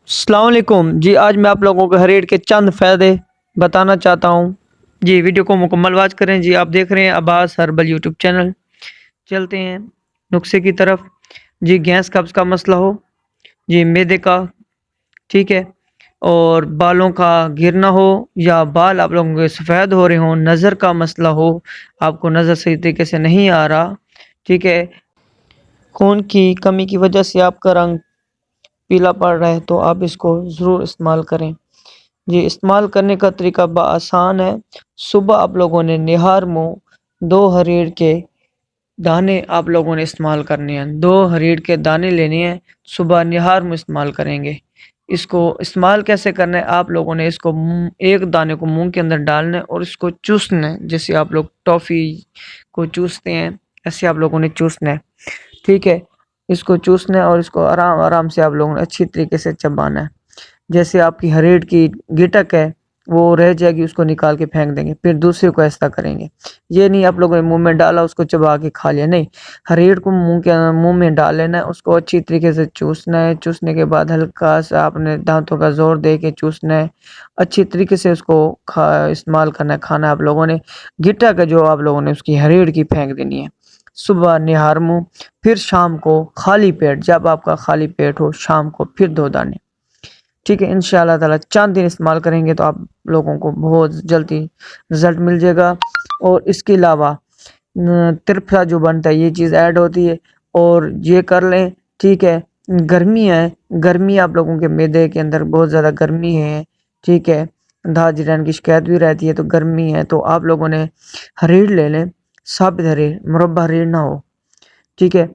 السلام علیکم جی، آج میں آپ لوگوں کو ہریڑ کے چند فائدے بتانا چاہتا ہوں جی۔ ویڈیو کو مکمل واچ کریں جی۔ آپ دیکھ رہے ہیں عباس ہربل یوٹیوب چینل۔ چلتے ہیں نسخے کی طرف جی۔ گیس قبض کا مسئلہ ہو جی، معدے کا، ٹھیک ہے، اور بالوں کا گرنا ہو، یا بال آپ لوگوں کے سفید ہو رہے ہوں، نظر کا مسئلہ ہو، آپ کو نظر صحیح طریقے سے نہیں آ رہا، ٹھیک ہے، خون کی کمی کی وجہ سے آپ کا رنگ پیلا پڑ رہا ہے، تو آپ اس کو ضرور استعمال کریں جی۔ استعمال کرنے کا طریقہ آسان ہے۔ صبح آپ لوگوں نے نہار منہ 2 ہریڑ کے دانے آپ لوگوں نے استعمال کرنے ہیں۔ 2 ہریڑ کے دانے لینے ہیں، صبح نہار منہ استعمال کریں گے۔ اس کو استعمال کیسے کرنا ہے؟ آپ لوگوں نے اس کو ایک دانے کو منہ کے اندر ڈالنا ہے اور اس کو چوسنا ہے، جیسے آپ لوگ ٹافی کو چوستے ہیں، ایسے آپ لوگوں نے چوسنا ہے، ٹھیک ہے۔ اس کو چوسنا ہے اور اس کو آرام آرام سے آپ لوگوں نے اچھی طریقے سے چبانا ہے۔ جیسے آپ کی ہریڑ کی گٹک ہے وہ رہ جائے گی، اس کو نکال کے پھینک دیں گے، پھر دوسرے کو ایسا کریں گے۔ یہ نہیں آپ لوگوں نے منہ میں ڈالا اس کو چبا کے کھا لیا، نہیں، ہریڑ کو منہ میں ڈال لینا ہے، اس کو اچھی طریقے سے چوسنا ہے۔ چوسنے کے بعد ہلکا سا اپنے دانتوں کا زور دے کے چوسنا ہے، اچھی طریقے سے اس کو استعمال کرنا ہے، کھانا آپ لوگوں نے۔ گٹک ہے جو آپ لوگوں نے اس کی ہریڑ کی پھینک دینی ہے۔ صبح نہار منہ، پھر شام کو خالی پیٹ، جب آپ کا خالی پیٹ ہو شام کو پھر 2 دانے، ٹھیک ہے۔ انشاءاللہ تعالی چند دن استعمال کریں گے تو آپ لوگوں کو بہت جلدی رزلٹ مل جائے گا۔ اور اس کے علاوہ ترپھا جو بنتا ہے یہ چیز ایڈ ہوتی ہے، اور یہ کر لیں، ٹھیک ہے۔ گرمی ہے، گرمی آپ لوگوں کے معدے کے اندر بہت زیادہ گرمی ہے، ٹھیک ہے، دھاج رہنے کی شکایت بھی رہتی ہے، تو گرمی ہے تو آپ لوگوں نے ہریڑ لے لیں، ثابت ہریڑ، مربع ہریڑ نہ ہو، ٹھیک ہے۔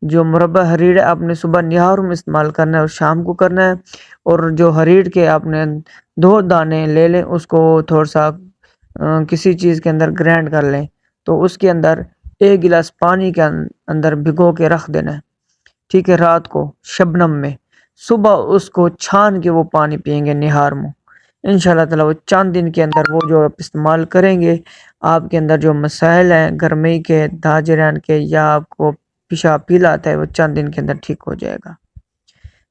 جو مربع ہریڑ ہے آپ نے صبح نہار میں استعمال کرنا ہے اور شام کو کرنا ہے۔ اور جو ہریڑ کے آپ نے 2 دانے لے لیں، اس کو تھوڑا سا کسی چیز کے اندر گرائنڈ کر لیں، تو اس کے اندر 1 گلاس پانی کے اندر بھگو کے رکھ دینا ہے، ٹھیک ہے، رات کو شبنم میں۔ صبح اس کو چھان کے وہ پانی پیئیں گے نہار منہ، انشاءاللہ تعالی وہ چند دن کے اندر وہ جو آپ استعمال کریں گے، آپ کے اندر جو مسائل ہیں گرمی کے، دھاج رہن کے، یا آپ کو پیشاب پیلا آتا ہے، وہ چند دن کے اندر ٹھیک ہو جائے گا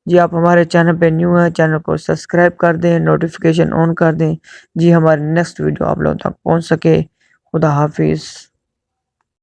جی۔ آپ ہمارے چینل پہ نیو ہیں، چینل کو سبسکرائب کر دیں، نوٹیفیکیشن آن کر دیں جی، ہماری نیکسٹ ویڈیو آپ لوگوں تک پہنچ سکے۔ خدا حافظ۔